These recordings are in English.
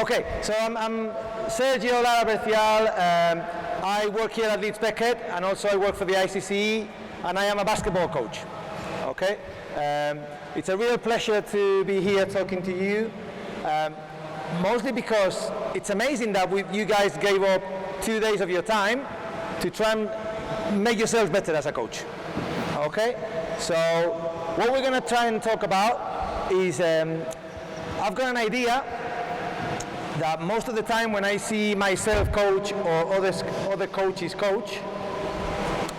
Okay, so I'm Sergio, Lara, Bercial. I work here at Leeds Beckett, and also I work for the ICC, and I am a basketball coach. Okay, it's a real pleasure to be here talking to you, mostly because it's amazing that you guys gave up 2 days of your time to try and make yourselves better as a coach. Okay, so what we're going to try and talk about is I've got an idea that most of the time when I see myself coach or other coaches coach,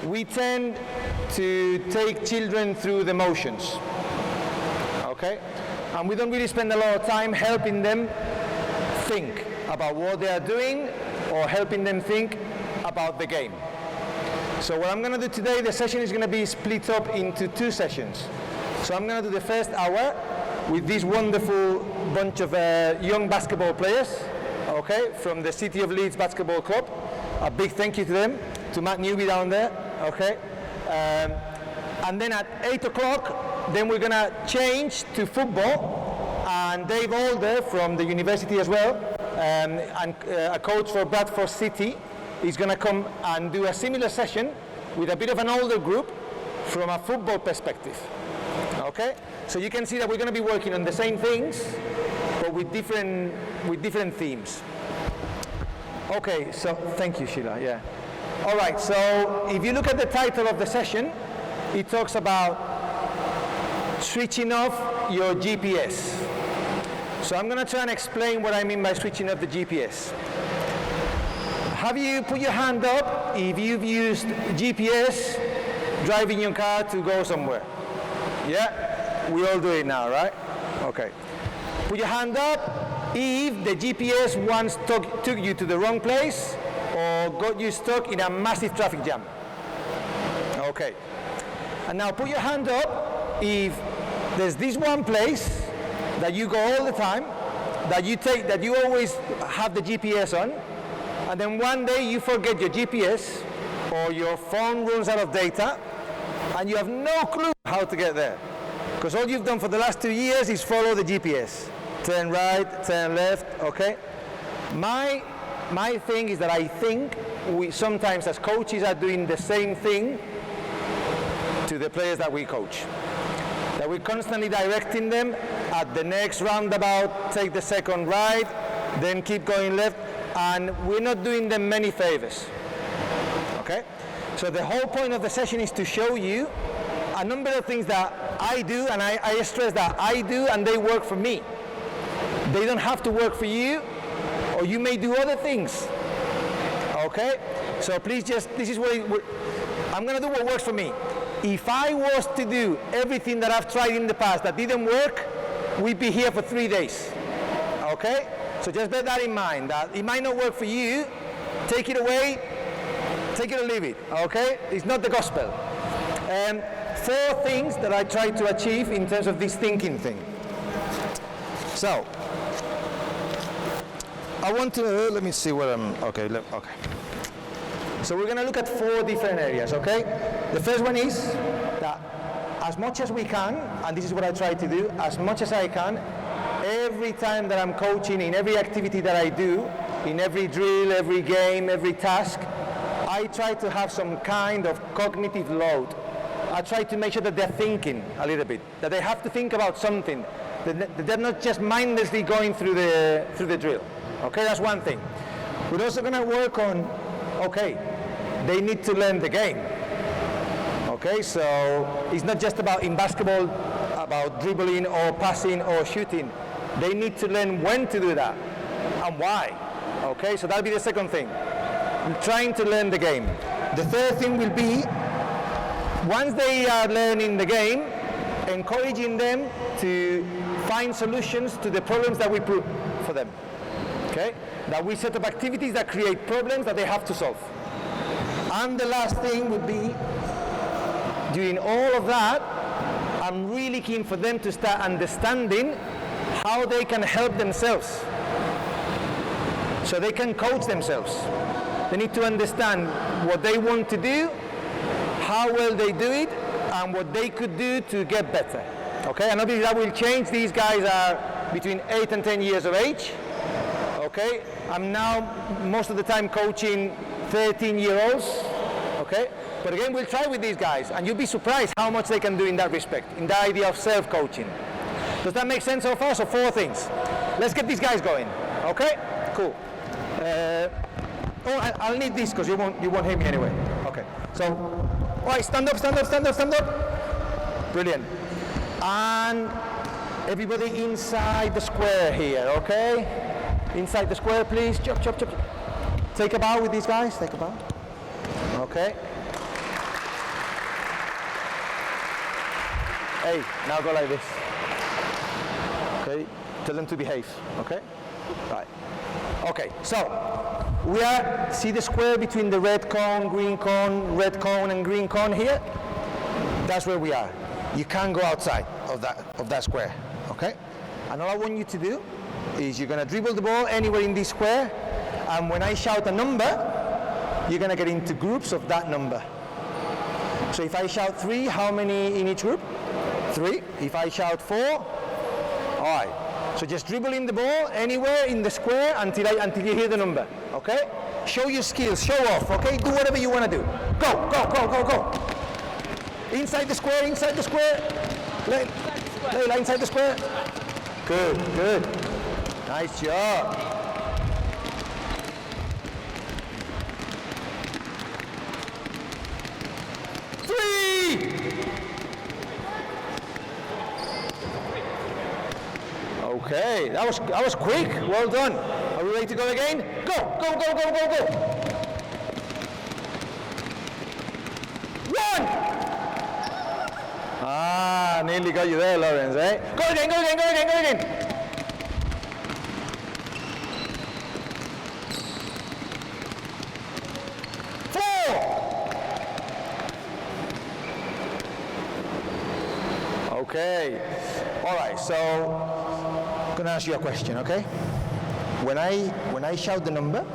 we tend to take children through the motions, okay? And we don't really spend a lot of time helping them think about what they are doing or helping them think about the game. So what I'm going to do today, the session is going to be split up into 2 sessions. So I'm going to do the first hour with this wonderful bunch of young basketball players, okay, from the City of Leeds Basketball Club. A big thank you to them, to Matt Newby down there, okay. And then at 8 o'clock, then we're going to change to football, and Dave Alder from the university as well, and a coach for Bradford City, is going to come and do a similar session with a bit of an older group from a football perspective. Okay, so you can see that we're going to be working on the same things, but with different themes. Okay, so thank you, Sheila. Yeah. All right. So if you look at the title of the session, it talks about switching off your GPS. So I'm going to try and explain what I mean by switching off the GPS. Have you put your hand up if you've used GPS driving your car to go somewhere? Yeah, we all do it now, right? Okay. Put your hand up if the GPS once took you to the wrong place or got you stuck in a massive traffic jam. Okay. And now put your hand up if there's this one place that you go all the time, that you always have the GPS on, and then one day you forget your GPS or your phone runs out of data, and you have no clue how to get there. Because all you've done for the last 2 years is follow the GPS. Turn right, turn left, okay? My thing is that I think we sometimes as coaches are doing the same thing to the players that we coach. That we're constantly directing them at the next roundabout, take the second right, then keep going left, and we're not doing them many favors, okay? So the whole point of the session is to show you a number of things that I do, and I stress that I do and they work for me. They don't have to work for you, or you may do other things, okay? So please this is what I'm gonna do what works for me. If I was to do everything that I've tried in the past that didn't work, we'd be here for 3 days, okay? So just bear that in mind, that it might not work for you, take it away, take it or leave it, okay? It's not the gospel. 4 things that I try to achieve in terms of this thinking thing. So, I want to, let me see where I'm, okay. So we're going to look at 4 different areas, okay? The first one is that as much as we can, and this is what I try to do, as much as I can, every time that I'm coaching, in every activity that I do, in every drill, every game, every task, I try to have some kind of cognitive load. I try to make sure that they're thinking a little bit, that they have to think about something, that they're not just mindlessly going through the drill. Okay, that's one thing. We're also going to work on, okay, they need to learn the game. Okay, so it's not just about, in basketball, about dribbling or passing or shooting. They need to learn when to do that and why. Okay, so that'll be the second thing. We're trying to learn the game. The third thing will be, once they are learning the game, encouraging them to find solutions to the problems that we put for them. Okay? That we set up activities that create problems that they have to solve. And the last thing would be, doing all of that, I'm really keen for them to start understanding how they can help themselves. So they can coach themselves. They need to understand what they want to do, how well they do it, and what they could do to get better. Okay, and obviously that will change. These guys are between 8 and 10 years of age. Okay, I'm now most of the time coaching 13-year-olds. Okay, but again, we'll try with these guys, and you'll be surprised how much they can do in that respect, in the idea of self-coaching. Does that make sense so far? So 4 things. Let's get these guys going. Okay, cool. I'll need this because you won't hear me anyway. Okay, so, all right, stand up, stand up, stand up, stand up. Brilliant. And everybody inside the square here, okay? Inside the square, please. Chop, chop, chop. Take a bow with these guys. Take a bow. Okay. Hey, now go like this. Okay. Tell them to behave. Okay. Right. Okay. So we are. See the square between the red cone, red cone, and green cone here. That's where we are. You can't go outside of that square. Okay. And all I want you to do is you're going to dribble the ball anywhere in this square, and when I shout a number, you're going to get into groups of that number. So if I shout 3, how many in each group? 3. If I shout 4, all right. So just dribble in the ball anywhere in the square until you hear the number, okay? Show your skills, show off, okay? Do whatever you want to do. Go, go, go, go, go. Inside the square, inside the square. Layla, inside the square. Good, good. Nice job. Okay, that was quick. Well done. Are we ready to go again? Go, go, go, go, go, go. 1. Ah, nearly got you there, Lawrence, eh? Go again, go again, go again, go again. 4. Okay. All right, so I'm going to ask you a question, okay? When I shout the number,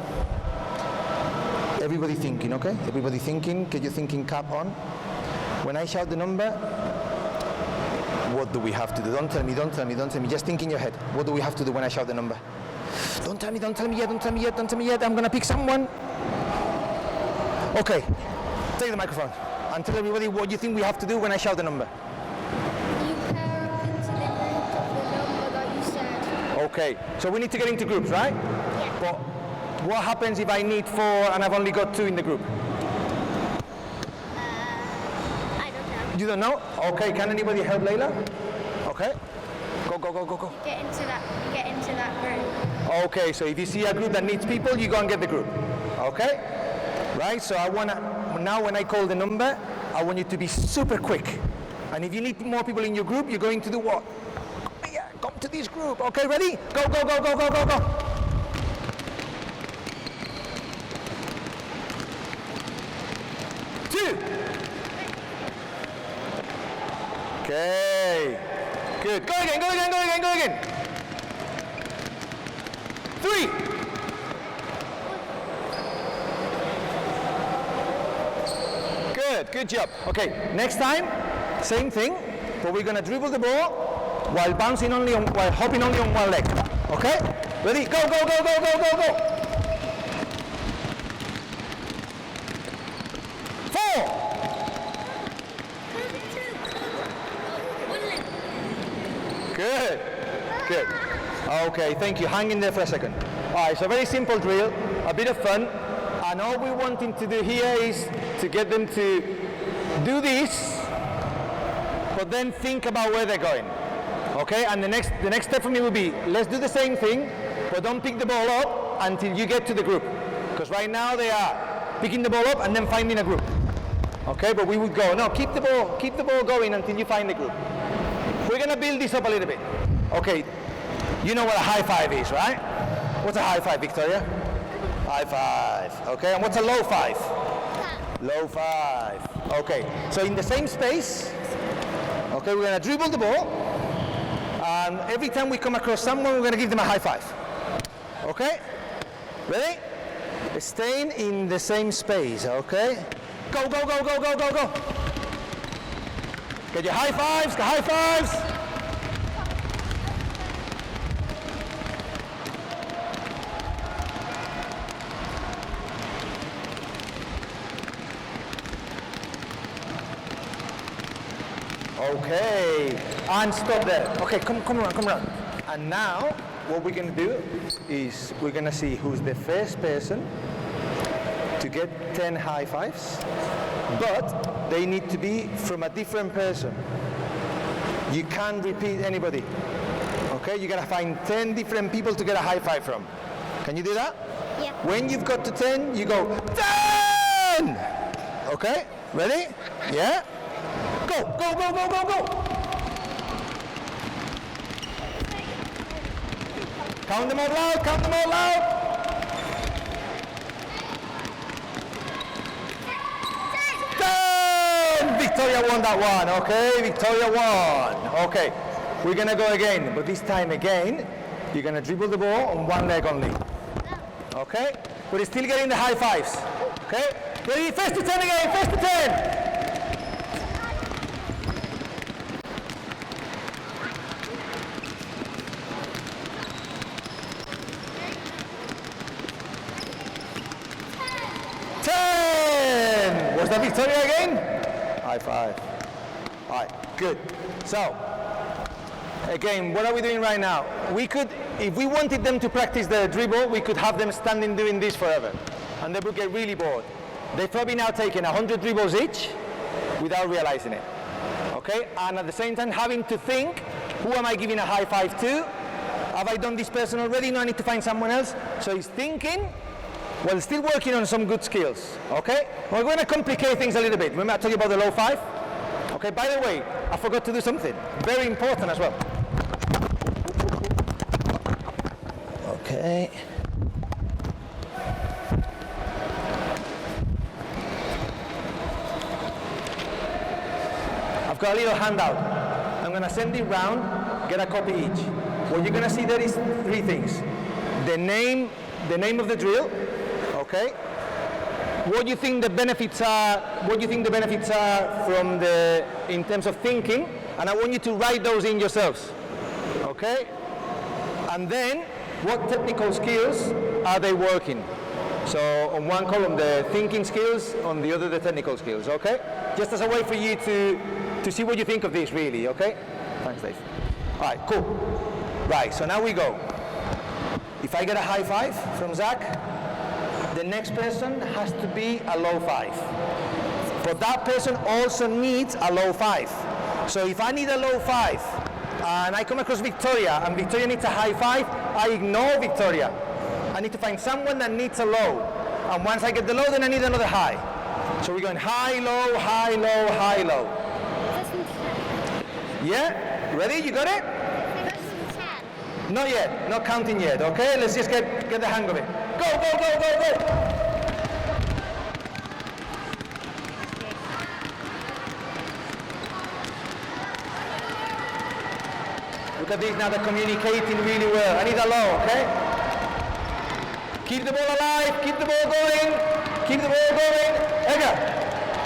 everybody thinking, okay? Everybody thinking, get your thinking cap on. When I shout the number, what do we have to do? Don't tell me, don't tell me, don't tell me. Just think in your head. What do we have to do when I shout the number? Don't tell me yet, don't tell me yet, don't tell me yet. I'm going to pick someone. Okay, take the microphone and tell everybody what you think we have to do when I shout the number. Okay, so we need to get into groups, right? Yeah. But what happens if I need 4 and I've only got 2 in the group? I don't know. You don't know? Okay, can anybody help Layla? Okay. Go, go, go, go, go. Get into that group. Okay, so if you see a group that needs people, you go and get the group. Okay? Right, so now when I call the number, I want you to be super quick. And if you need more people in your group, you're going to do what? Come to this group. Okay, ready? Go, go, go, go, go, go, go. 2. Okay. Good. Go again, go again, go again, go again. 3. Good job. Okay, next time, same thing, but we're going to dribble the ball while hopping only on one leg. Okay? Ready? Go, go, go, go, go, go, go. 4. Good. Good. Okay, thank you. Hang in there for a second. All right, so very simple drill, a bit of fun, and all we're wanting to do here is to get them to do this, but then think about where they're going. Okay, and the next step for me will be, let's do the same thing, but don't pick the ball up until you get to the group. Because right now they are picking the ball up and then finding a group. Okay, but we would go, no, keep the ball going until you find the group. We're gonna build this up a little bit. Okay, you know what a high five is, right? What's a high five, Victoria? High five. Okay, and what's a low five? Low five. Okay, so in the same space, okay, we're gonna dribble the ball. And every time we come across someone, we're going to give them a high five. Okay? Ready? Staying in the same space, okay? Go, go, go, go, go, go, go. Get your high fives, high fives. Okay, and stop there. Okay, come around. And now, what we're going to do is we're going to see who's the first person to get 10 high fives, but they need to be from a different person. You can't repeat anybody. Okay, you gotta find 10 different people to get a high five from. Can you do that? Yeah. When you've got to 10, you go 10! Okay, ready? Yeah? Go, go, go, go, go, go! Count them out loud, count them out loud! 10! Victoria won that one, okay? Victoria won. Okay, we're gonna go again, but this time again, you're gonna dribble the ball on one leg only. Okay? But you're still getting the high fives. Okay? Ready? First to 10 again, first to 10! Was that Victoria again? High five. All right, good. So, again, what are we doing right now? We could, if we wanted them to practice the dribble, we could have them standing doing this forever. And they would get really bored. They've probably now taken 100 dribbles each without realizing it. Okay? And at the same time, having to think, who am I giving a high five to? Have I done this person already? No, I need to find someone else. So he's thinking, while still working on some good skills, okay? We're going to complicate things a little bit. Remember I told you about the low five? Okay, by the way, I forgot to do something very important as well. Okay. I've got a little handout. I'm going to send it round, get a copy each. What you're going to see there is three things. The name of the drill, okay? What do you think the benefits are? What do you think the benefits are from in terms of thinking? And I want you to write those in yourselves, okay? And then, what technical skills are they working? So on one column the thinking skills, on the other the technical skills, okay? Just as a way for you to see what you think of this, really, okay? Thanks, Dave. All right, cool. Right, so now we go. If I get a high five from Zach, the next person has to be a low five. But that person also needs a low five. So if I need a low five, and I come across Victoria, and Victoria needs a high five, I ignore Victoria. I need to find someone that needs a low. And once I get the low, then I need another high. So we're going high, low, high, low, high, low. Yeah? Ready? You got it? Not yet, not counting yet, okay? Let's just get the hang of it. Go, go, go, go, go! Look at these now, they're communicating really well. I need a low, okay? Keep the ball alive, keep the ball going, keep the ball going.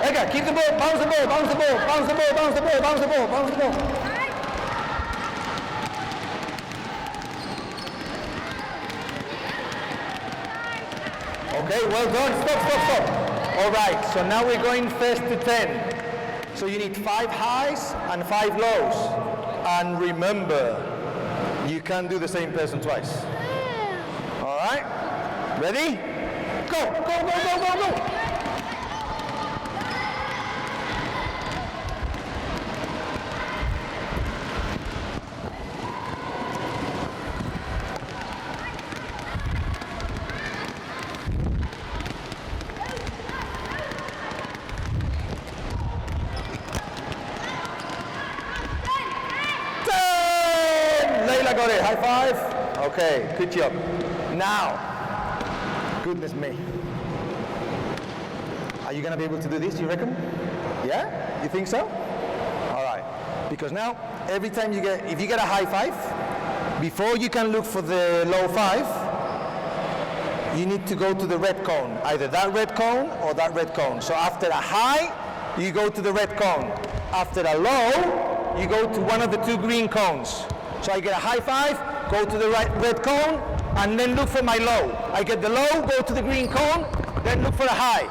Ega, keep the ball, bounce the ball, bounce the ball, bounce the ball, bounce the ball, bounce the ball, bounce the ball. Okay, well done. Stop. All right, so now we're going first to 10. So you need 5 highs and 5 lows. And remember, you can't do the same person twice. All right? Ready? Go, go, go, go, go, go. Got it. High five. Okay, good job. Now, goodness me. Are you going to be able to do this, do you reckon? Yeah? You think so? All right. Because now, every time if you get a high five, before you can look for the low five, you need to go to the red cone. Either that red cone or that red cone. So after a high, you go to the red cone. After a low, you go to one of the 2 green cones. So I get a high five, go to the red cone, and then look for my low. I get the low, go to the green cone, then look for the high.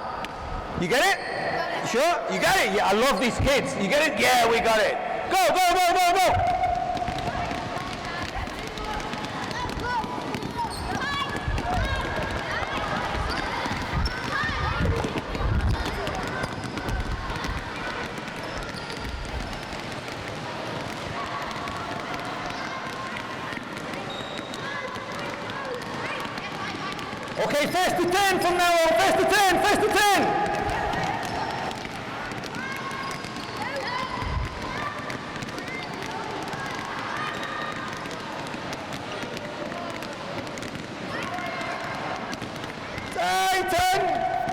You get it? Sure? You got it? Yeah, I love these kids. You get it? Yeah, we got it. Go, go, go, go, go. Okay, first to 10 from now on. First to 10, first to 10.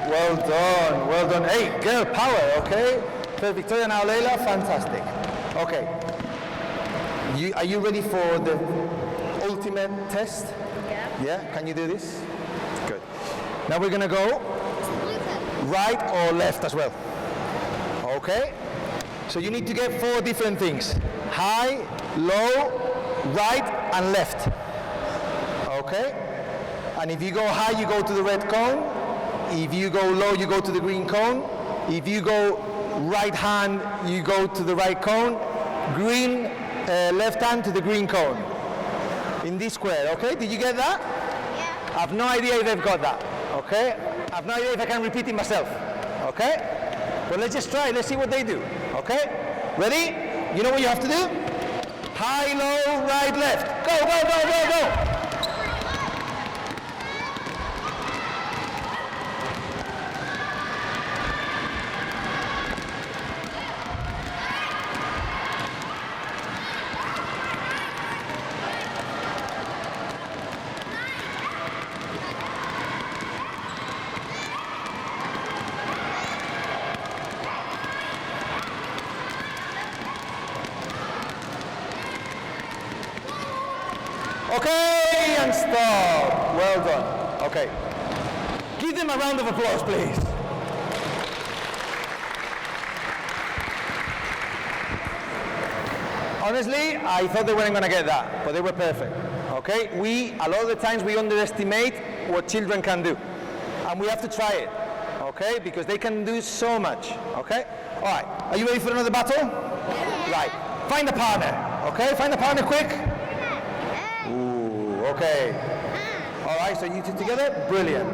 Well done, well done. Hey, girl power, okay? First Victoria, now Leila, fantastic. Okay. Are you ready for the ultimate test? Yeah. Yeah, can you do this? Good. Now we're gonna go right or left as well. Okay? So you need to get 4 different things. High, low, right, and left. Okay? And if you go high, you go to the red cone. If you go low, you go to the green cone. If you go right hand, you go to the right cone. Green, left hand to the green cone. In this square, okay? Did you get that? Yeah. I have no idea if they've got that, okay? I have no idea if I can repeat it myself, okay? But let's just try, let's see what they do, okay? Ready? You know what you have to do? High, low, right, left. Go, go, go, go, go! Okay, and stop. Well done. Okay. Give them a round of applause, please. Honestly, I thought they weren't going to get that, but they were perfect. Okay? A lot of the times we underestimate what children can do. And we have to try it. Okay? Because they can do so much. Okay? All right. Are you ready for another battle? Yeah. Right. Find a partner. Okay? Find a partner quick. Okay. All right, so you two together? Brilliant.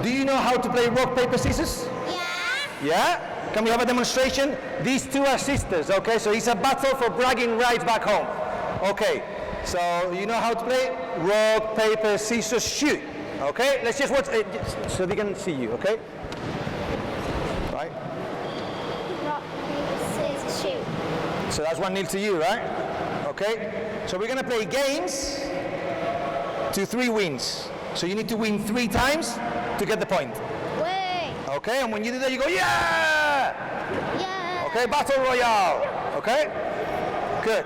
Do you know how to play rock, paper, scissors? Yeah. Yeah? Can we have a demonstration? These two are sisters, okay? So it's a battle for bragging rights back home. Okay, so you know how to play? Rock, paper, scissors, shoot. Okay, let's just watch so they can see you, okay? Right? Rock, paper, scissors, shoot. So that's 1-0 to you, right? Okay, so we're gonna play games to 3 wins. So you need to win 3 times to get the point. Way. Okay, and when you do that, you go, yeah! Yeah. Okay, battle royale. Okay? Good.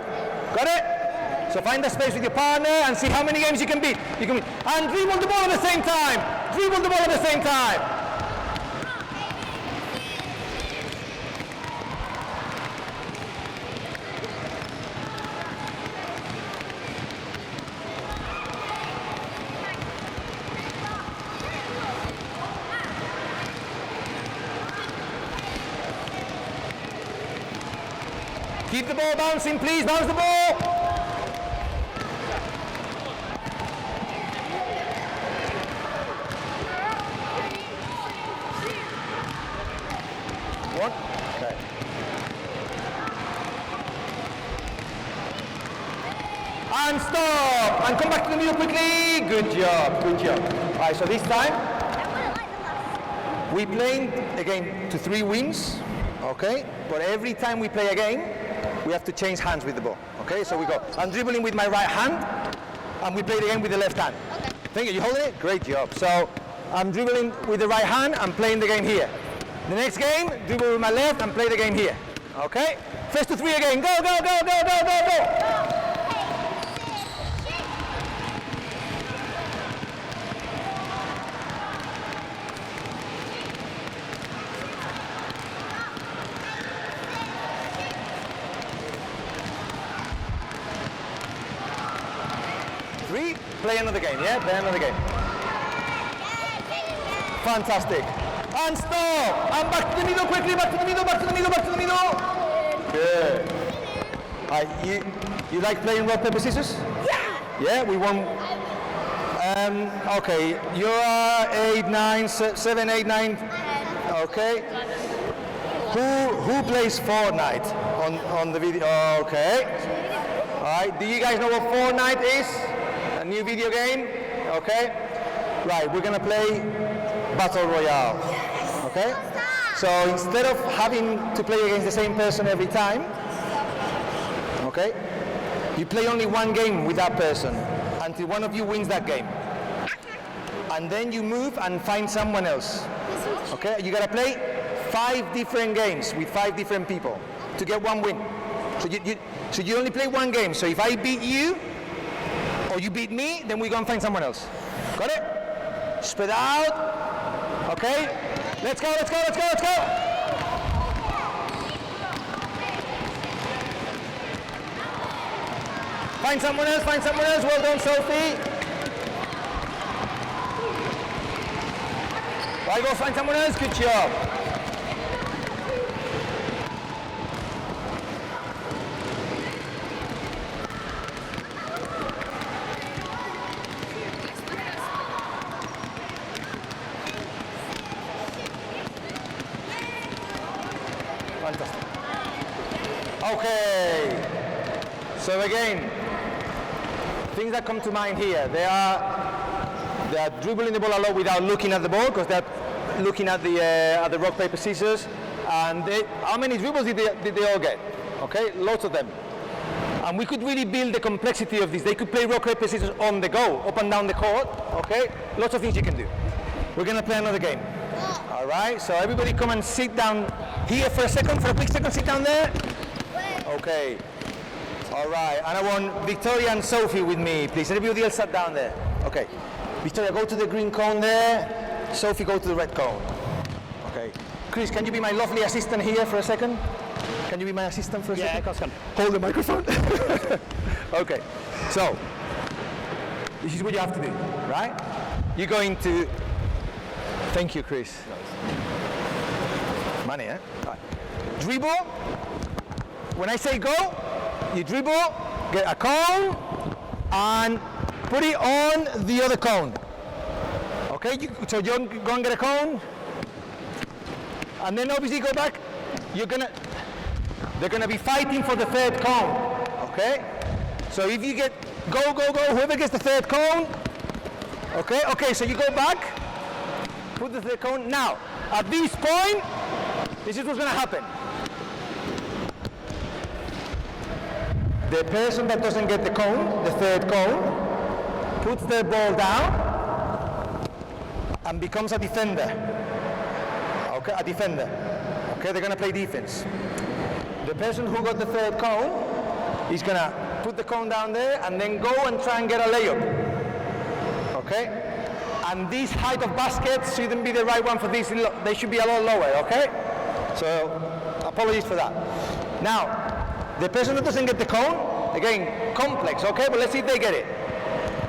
Got it? So find a space with your partner and see how many games you can beat. And dribble the ball at the same time. Dribble the ball at the same time. Keep the ball bouncing, please. Bounce the ball. What? Okay. And stop. And come back to the middle quickly. Good job. Good job. All right, so this time we played again to 3 wins. Okay? But every time we play a game, we have to change hands with the ball. Okay, so we go. I'm dribbling with my right hand, and we play the game with the left hand. Okay. Thank you. You holding it? Great job. So I'm dribbling with the right hand and playing the game here. The next game, dribble with my left and play the game here. Okay? First to 3 again. Go, go, go, go, go, go, go. Play another game, yeah? Play another game. Fantastic. And stop. And back to the middle quickly. Back to the middle, back to the middle, back to the middle. Good. You like playing rock, paper, scissors? Yeah. Yeah, we won. Okay, you're 8, 9, 7, 8, 9. Okay. Who plays Fortnite on the video? Okay. All right. Do you guys know what Fortnite is? A new video game. Okay. Right. We're gonna play Battle Royale. Okay. So instead of having to play against the same person every time, okay, you play only one game with that person until one of you wins that game. And then you move and find someone else. Okay, you gotta play 5 different games with 5 different people to get one win. So you only play one game. So if I beat you, or you beat me, then we go and find someone else. Got it? Spread out. Okay? Let's go, let's go, let's go, let's go! Find someone else, find someone else. Well done, Sophie. Right, go find someone else. Good job. Fantastic. Okay. So again, things that come to mind here, they are dribbling the ball a lot without looking at the ball, because they're looking at the rock, paper, scissors. And how many dribbles did they all get? Okay, lots of them. And we could really build the complexity of this. They could play rock, paper, scissors on the go, up and down the court. Okay, lots of things you can do. We're gonna play another game. All right, so everybody come and sit down here for a quick second, sit down there. Okay. All right, and I want Victoria and Sophie with me, please. Everybody else sat down there. Okay. Victoria, go to the green cone there. Sophie, go to the red cone. Okay. Chris, can you be my lovely assistant here for a second? Can you be my assistant for a second? Yeah, of course. Hold the microphone. Okay. So, this is what you have to do, right? You're going to... Thank you, Chris. Money, eh? Right. Dribble. When I say go, you dribble, get a cone, and put it on the other cone. Okay, so you go and get a cone, and then obviously go back. They're gonna be fighting for the 3rd cone. Okay, so if you get go, whoever gets the 3rd cone. Okay, so you go back, put the 3rd cone. Now, at this point, this is what's gonna happen. The person that doesn't get the cone, the 3rd cone, puts their ball down and becomes a defender. Okay, a defender. Okay, they're gonna play defense. The person who got the 3rd cone is gonna put the cone down there and then go and try and get a layup. Okay? And this height of baskets shouldn't be the right one for this. They should be a lot lower, okay? So, apologies for that. Now, the person that doesn't get the cone, again, complex, okay? But let's see if they get it.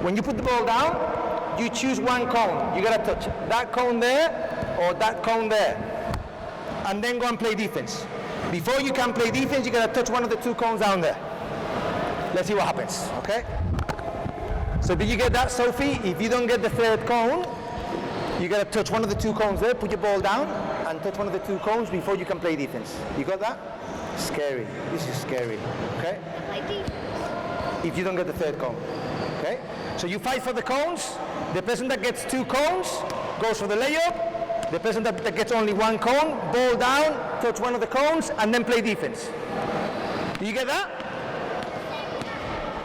When you put the ball down, you choose one cone. You gotta touch that cone there or that cone there. And then go and play defense. Before you can play defense, you gotta touch one of the 2 cones down there. Let's see what happens, okay? So did you get that, Sophie? If you don't get the 3rd cone, you gotta touch one of the 2 cones there, put your ball down, and touch one of the 2 cones before you can play defense. You got that? Scary. This is scary, okay? If you don't get the 3rd cone, okay? So you fight for the cones. The person that gets 2 cones goes for the layup. The person that gets only 1 cone, ball down, touch one of the cones, and then play defense. Do you get that?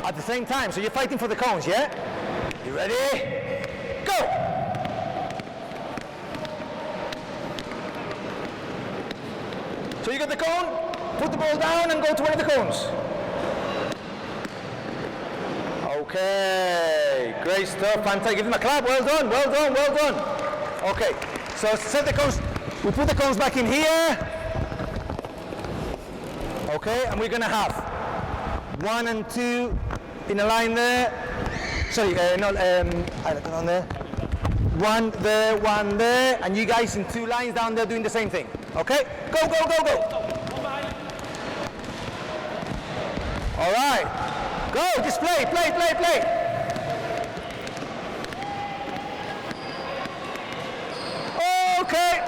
At the same time, so you're fighting for the cones, yeah? You ready? Go! So you get the cone, put the ball down and go to one of the cones. Okay, great stuff, fantastic. Give them a clap, well done, well done, well done. Okay, so set the cones, we put the cones back in here. Okay, and we're gonna have 1 and 2 in a line there. Sorry, I don't know on there. 1 there, and you guys in 2 lines down there doing the same thing. Okay, go, go, go, go. All right. Go, just play. Okay.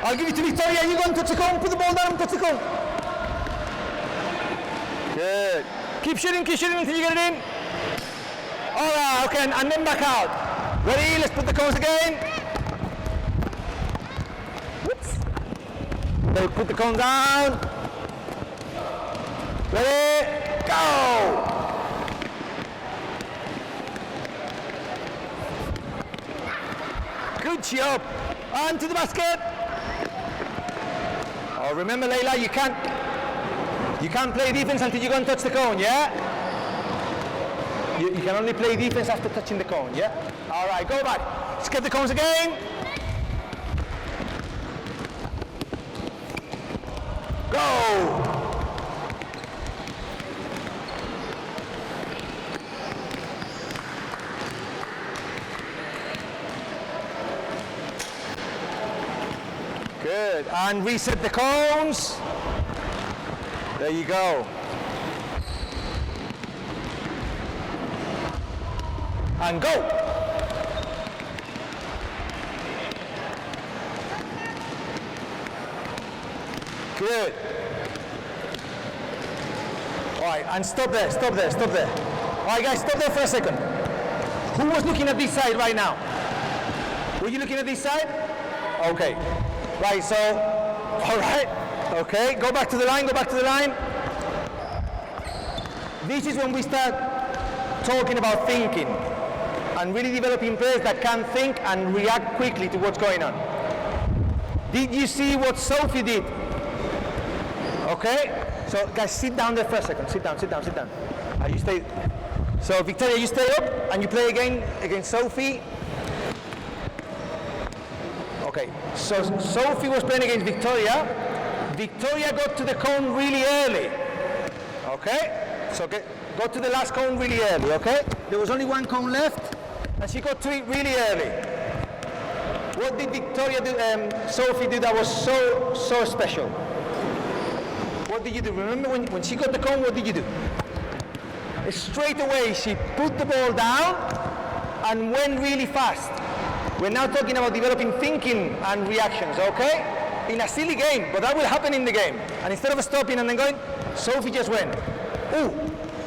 I'll give it to Victoria. You go and touch the cone. Put the ball down and touch the cone. Good. Keep shooting until you get it in. All right, okay, and then back out. Ready? Let's put the cones again. Whoops. Then put the cone down. Ready? Go! Good job. On to the basket. Oh, remember, Layla, you can't play defense until you go and touch the cone, yeah? You can only play defense after touching the cone, yeah? All right, go back. Let's get the cones again. Go! Good, and reset the cones. There you go. And go. Good. All right, and stop there. All right, guys, stop there for a second. Who was looking at this side right now? Were you looking at this side? Okay. Right, so, all right. Okay, go back to the line. This is when we start talking about thinking and really developing players that can think and react quickly to what's going on. Did you see what Sophie did? Okay, so guys, sit down there for a second. Sit down. You stay. So Victoria, you stay up and you play again against Sophie. Okay, so Sophie was playing against Victoria. Victoria got to the cone really early. Okay, so go to the last cone really early, okay? There was only one cone left, and she got to it really early. What did Sophie do that was so special? What did you do? Remember when she got the cone, what did you do? Straight away, she put the ball down and went really fast. We're now talking about developing thinking and reactions, okay? In a silly game, but that will happen in the game. And instead of stopping and then going, Sophie just went, ooh,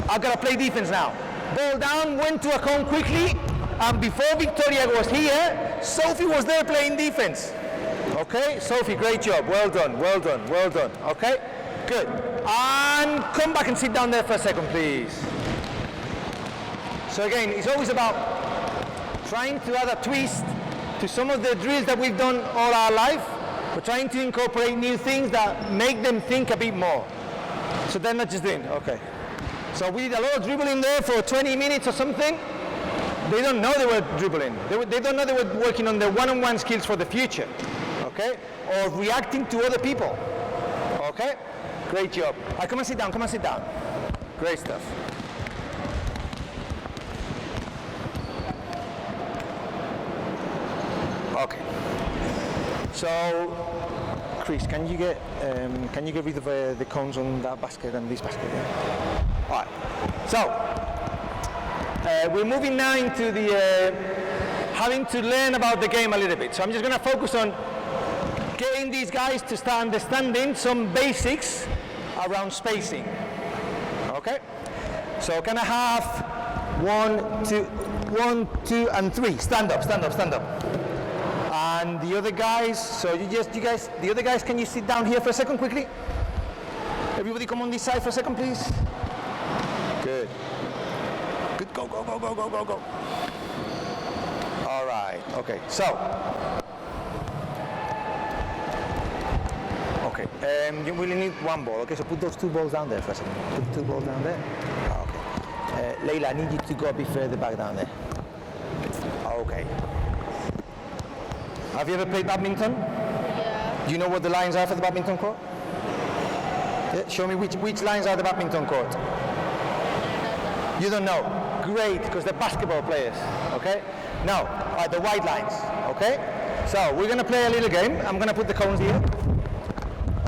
I've got to play defense now. Ball down, went to a cone quickly, and before Victoria was here, Sophie was there playing defense. Okay, Sophie, great job, well done, okay? Good, and come back and sit down there for a second, please. So again, it's always about trying to add a twist to some of the drills that we've done all our life. We're trying to incorporate new things that make them think a bit more. So they're not just doing, okay. So we did a lot of dribbling there for 20 minutes or something. They don't know they were dribbling. They don't know they were working on their one-on-one skills for the future, okay? Or reacting to other people, okay? Great job. Come and sit down. Great stuff. Okay. So, Chris, can you get rid of the cones on that basket and this basket? Yeah? All right. So, we're moving now into the having to learn about the game a little bit. So I'm just going to focus on getting these guys to start understanding some basics around spacing. Okay. So can I have 1, 2, and 3? Stand up. And the other guys, the other guys, can you sit down here for a second quickly? Everybody come on this side for a second, please. Good. Go. All right, okay, so. Okay, you really need one ball, okay, so put those 2 balls down there for a second. Put 2 balls down there. Okay. Layla, I need you to go a bit further back down there. Okay. Have you ever played badminton? Yeah. Do you know what the lines are for the badminton court? Yeah, show me which lines are the badminton court. You don't know? Great, because they're basketball players, okay? Now, the white lines, okay? So, we're going to play a little game. I'm going to put the cones here.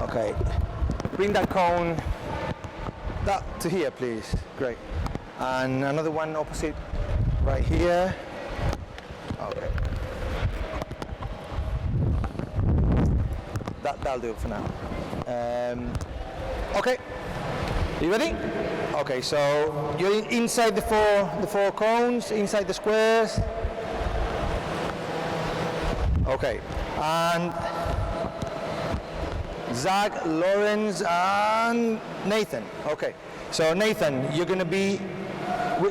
Okay. bring that cone that to here, please. Great. And another one opposite right here. Okay. That'll do it for now. Okay. You ready? Okay, so you're inside the four cones, inside the squares. Okay, and Zach, Lawrence, and Nathan. Okay, so Nathan, you're going to be.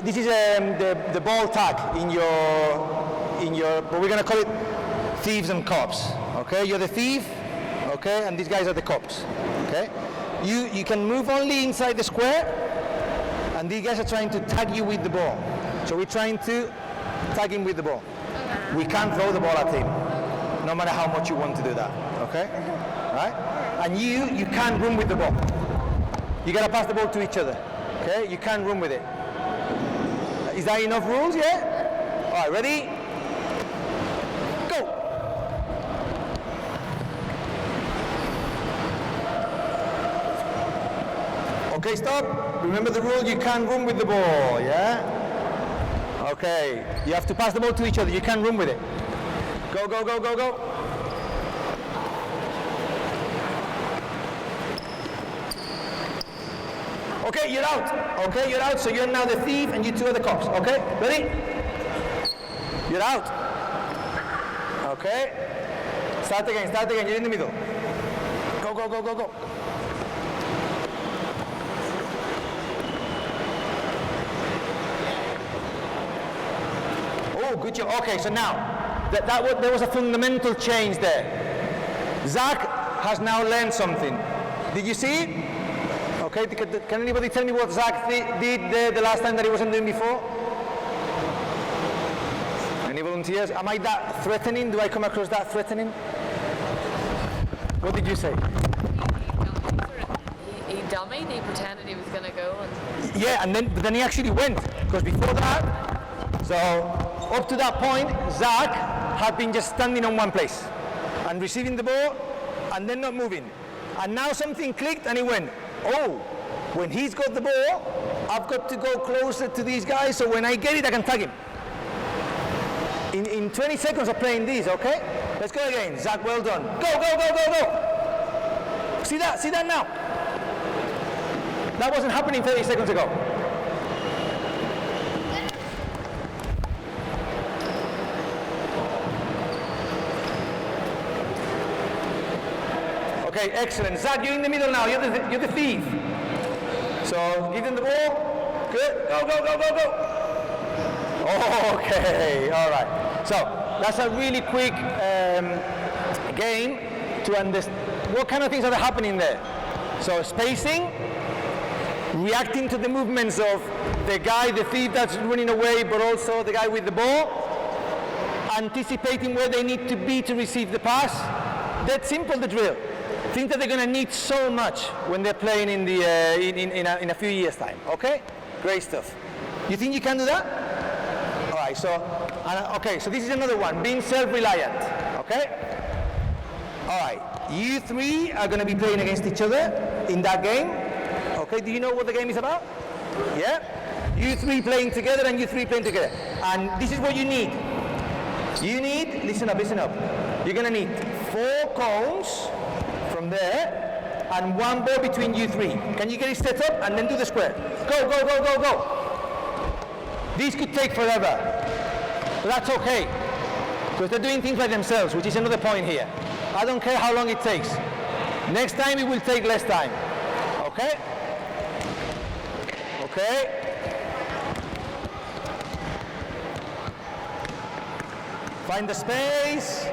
This is the ball tag in your. But we're going to call it thieves and cops. Okay, you're the thief. Okay, and these guys are the cops. Okay, you can move only inside the square, and these guys are trying to tag you with the ball. So we're trying to tag him with the ball. We can't throw the ball at him, no matter how much you want to do that. Okay, right? And you can't run with the ball. You gotta pass the ball to each other. Okay, you can't run with it. Is that enough rules? Yeah. All right, ready? Okay, stop. Remember the rule, you can't run with the ball, yeah? Okay, you have to pass the ball to each other, you can't run with it. Go, go, go, go, go. Okay, you're out. Okay, you're out, so you're now the thief and you two are the cops. Okay, ready? You're out. Okay. Start again, you're in the middle. Go, go, go, go, go. Oh, good job. Okay, so now, there was a fundamental change there. Zach has now learned something. Did you see it? Okay, can anybody tell me what Zach did the last time that he wasn't doing before? Any volunteers? Am I that threatening? Do I come across that threatening? What did you say? He dummied, he pretended he was going to go. Yeah, but then he actually went, because before that, so up to that point, Zach had been just standing on one place and receiving the ball and then not moving. And now something clicked and he went, oh, when he's got the ball, I've got to go closer to these guys so when I get it, I can tag him. In 20 seconds of playing this, okay? Let's go again. Zach, well done. Go, go, go, go, go. See that now? That wasn't happening 30 seconds ago. Okay, excellent. Zach, you're in the middle now. You're the thief. So give him the ball. Good. Go, go, go, go, go. Okay, all right. So that's a really quick game to understand what kind of things are happening there. So spacing, reacting to the movements of the guy, the thief that's running away, but also the guy with the ball, anticipating where they need to be to receive the pass. That's simple, the drill. Things that they're going to need so much when they're playing in a few years' time. Okay, great stuff. You think you can do that? All right. So this is another one. Being self-reliant. Okay. All right. You three are going to be playing against each other in that game. Okay. Do you know what the game is about? Yeah. You three playing together and you three playing together. And this is what you need. You need. Listen up. Listen up. You're going to need 4 cones. From there, and 1 ball between you three. Can you get it set up and then do the square? Go, go, go, go, go. These could take forever, but that's okay, because they're doing things by themselves, which is another point here. I don't care how long it takes. Next time it will take less time. Okay? Okay. Find the space.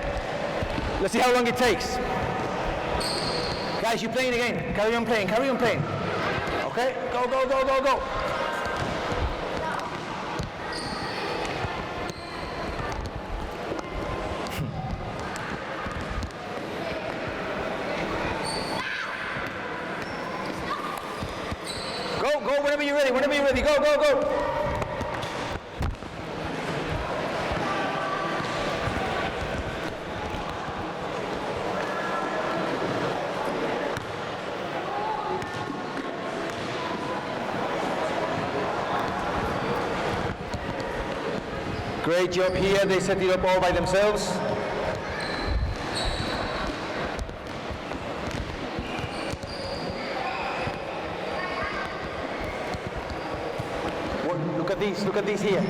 Let's see how long it takes. Guys, you're playing again. Carry on playing, carry on playing. Okay? Go, go, go, go, go. Go, whenever you're ready, go, go, go. Great job here. They set it up all by themselves. Look at these here.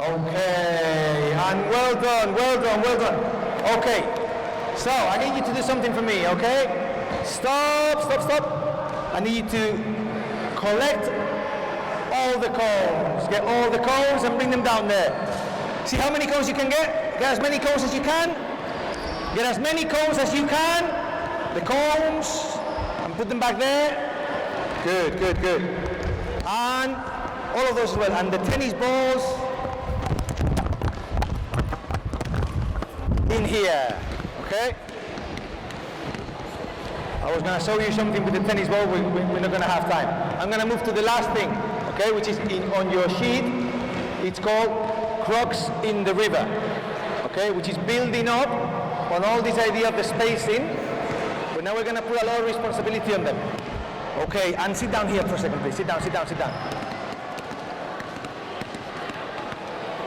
Okay, and well done, well done, well done. Okay, so I need you to do something for me, okay? Stop, stop, stop. I need you to collect all the cones. Get all the cones and bring them down there. See how many cones you can get? Get as many cones as you can. Get as many cones as you can. The cones, and put them back there. Good, good, good. And all of those as well. And the tennis balls in here, okay? I was going to show you something with the tennis ball, we're not going to have time. I'm going to move to the last thing, okay, which is on your sheet. It's called Crocs in the River, okay, which is building up on all this idea of the spacing, but now we're going to put a lot of responsibility on them. Okay, and sit down here for a second, please. Sit down, sit down, sit down.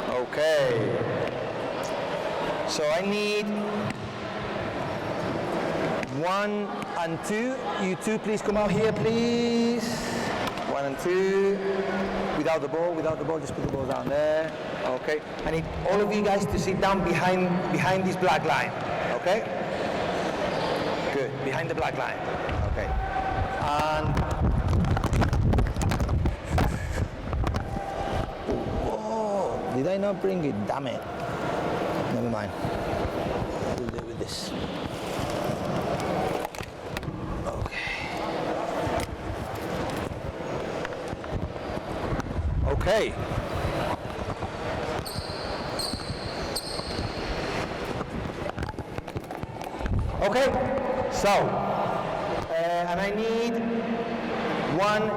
Okay. So I need 1 and 2. You two, please come out here, please. 1 and 2. Without the ball, just put the ball down there. Okay. I need all of you guys to sit down behind this black line. Okay? Good. Behind the black line. Okay. And whoa, did I not bring it? Damn it. Never mind. We'll do it with this. Okay. Okay. So, and I need 1,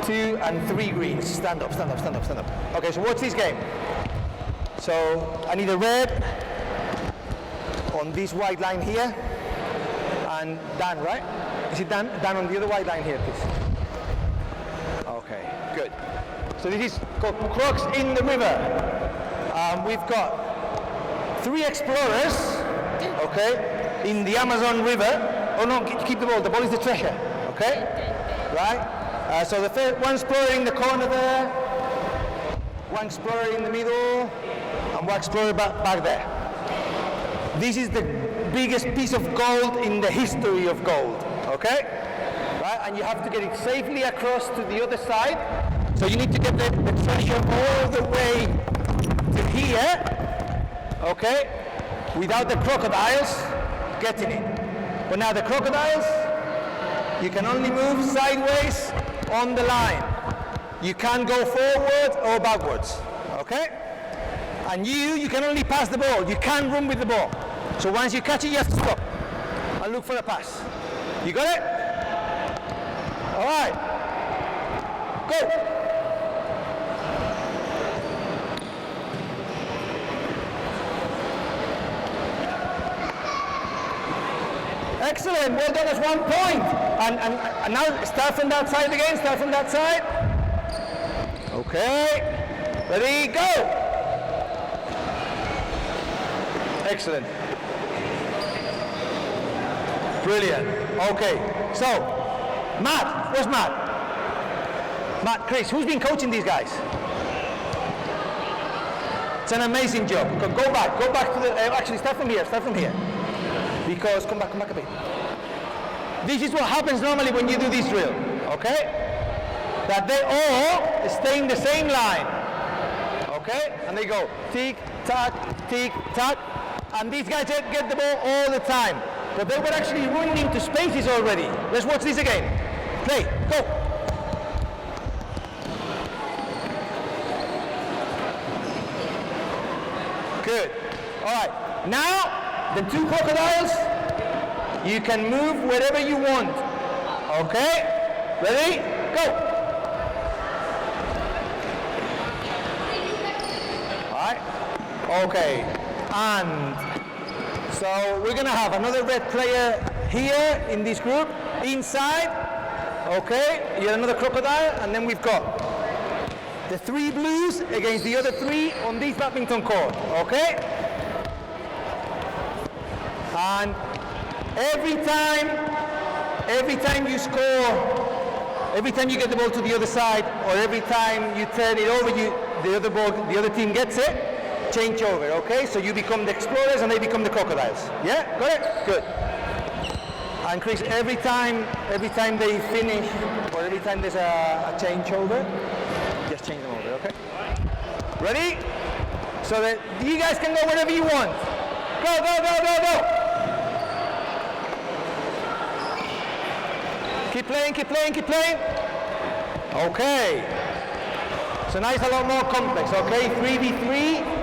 2, and 3 greens. Stand up, stand up, stand up, stand up. Okay, so watch this game. So I need a red on this white line here, and Dan, right? Is it Dan? Dan on the other white line here, please. Okay, good. So this is called Crocs in the River. We've got 3 explorers, okay, in the Amazon River. Oh no, keep the ball. The ball is the treasure, okay? Right? So the first one explorer in the corner there, one explorer in the middle, and one explorer back there. This is the biggest piece of gold in the history of gold, okay? Right? And you have to get it safely across to the other side. So you need to get the treasure all the way to here, okay? Without the crocodiles getting it. But now the crocodiles, you can only move sideways on the line. You can't go forward or backwards, okay? And you can only pass the ball. You can't run with the ball. So once you catch it, you have to stop and look for a pass. You got it? All right. Go. Excellent. Well done. That's 1 point. And now start from that side again. Start from that side. Okay. Ready? Go. Excellent. Brilliant. Okay. So, Matt. Where's Matt? Matt, Chris. Who's been coaching these guys? It's an amazing job. Go back. Go back to the. Actually, start from here. Start from here. Because come back a bit. This is what happens normally when you do this drill, okay? That they all stay in the same line, okay? And they go tick, tack, and these guys get the ball all the time. But they were actually running into spaces already. Let's watch this again. Play, go. Good. All right. Now, the 2 crocodiles You can move wherever you want. Okay? Ready? Go! Alright? Okay. And so we're gonna have another red player here in this group, inside. Okay, you're another crocodile, and then we've got the 3 blues against the other 3 on this badminton court, okay? And every time you score, every time you get the ball to the other side, or every time you turn it over, the other team gets it, change over, okay? So you become the explorers and they become the crocodiles. Yeah, got it? Good. And Chris, every time they finish, or every time there's a changeover, just change them over, okay? Ready? So that you guys can go wherever you want. Go, go, go, go, go! Keep playing, keep playing, keep playing. Okay. So now it's a lot more complex, okay? 3v3.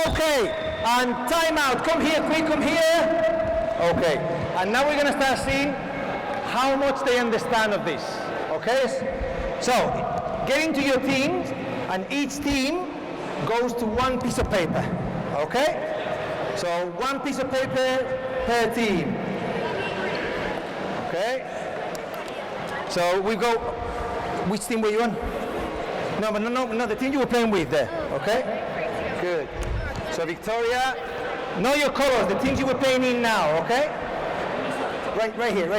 Okay, and time out. Come here, quick, come here. Okay, and now we're going to start seeing how much they understand of this. Okay, so get into your teams, and each team goes to 1 piece of paper. Okay, so 1 piece of paper per team. Okay, so we go. Which team were you on? No, but no, the team you were playing with there. Okay, good. So Victoria, know your colors, the teams you were playing in now, okay? Right here.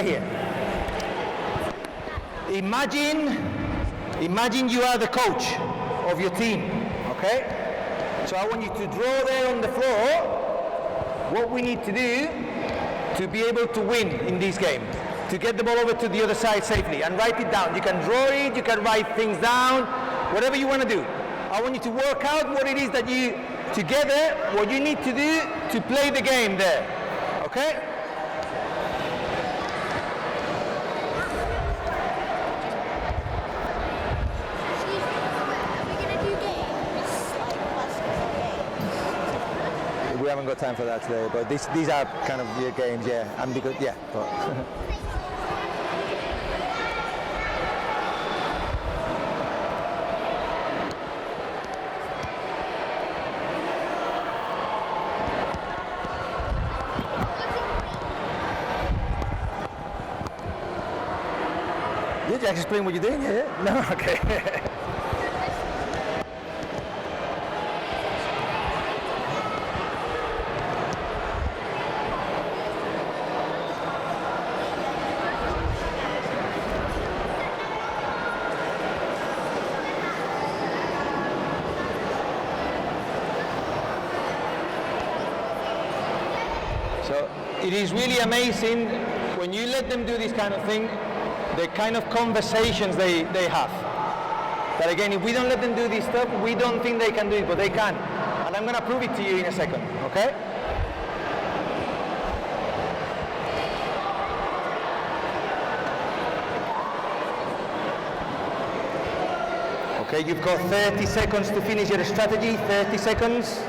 Imagine you are the coach of your team, okay? So I want you to draw there on the floor what we need to do to be able to win in this game, to get the ball over to the other side safely, and write it down. You can draw it, you can write things down, whatever you want to do. I want you to work out what it is that you together, what you need to do to play the game there, okay? We haven't got time for that today, but these are kind of your games, yeah. And because, yeah. But did you actually explain what you're doing? Yeah? No? Okay. So it is really amazing when you let them do this kind of thing, the kind of conversations they have. But again, if we don't let them do this stuff, we don't think they can do it, but they can. And I'm going to prove it to you in a second, okay? Okay, you've got 30 seconds to finish your strategy, 30 seconds.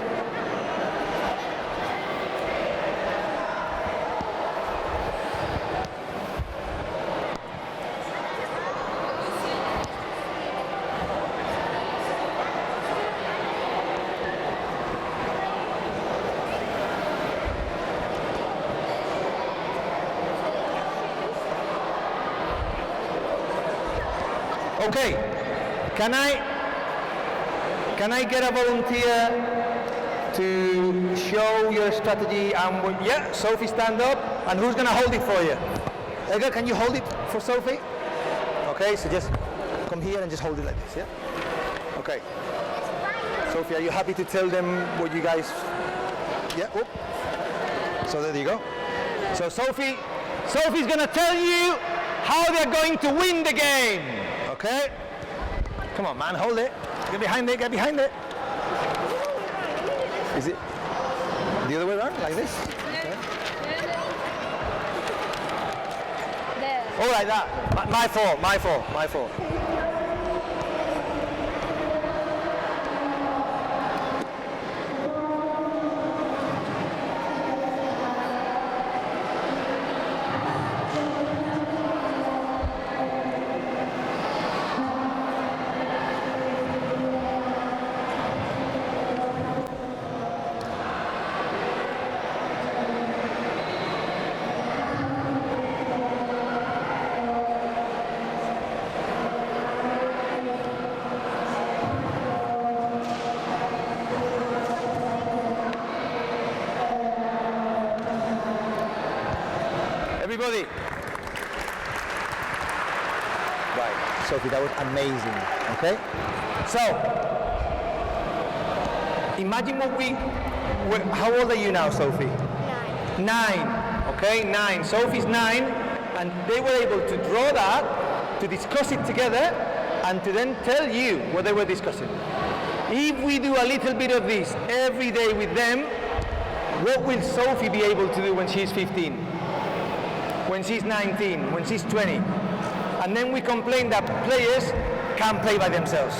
Okay, can I get a volunteer to show your strategy? Yeah, Sophie, stand up. And who's gonna hold it for you? Edgar, can you hold it for Sophie? Okay, so just come here and just hold it like this, yeah? Okay. Sophie, are you happy to tell them what you guys? Yeah. Whoop. So there you go. So Sophie's gonna tell you how they're going to win the game. Okay? Come on, man, hold it. Get behind it, get behind it. Is it the other way around, like this? Okay. All like that. My fault. Everybody. Right, Sophie, that was amazing, okay? So, imagine how old are you now, Sophie? 9. 9, okay, 9. Sophie's 9, and they were able to draw that, to discuss it together, and to then tell you what they were discussing. If we do a little bit of this every day with them, what will Sophie be able to do when she's 15? When she's 19, when she's 20? And then we complain that players can't play by themselves.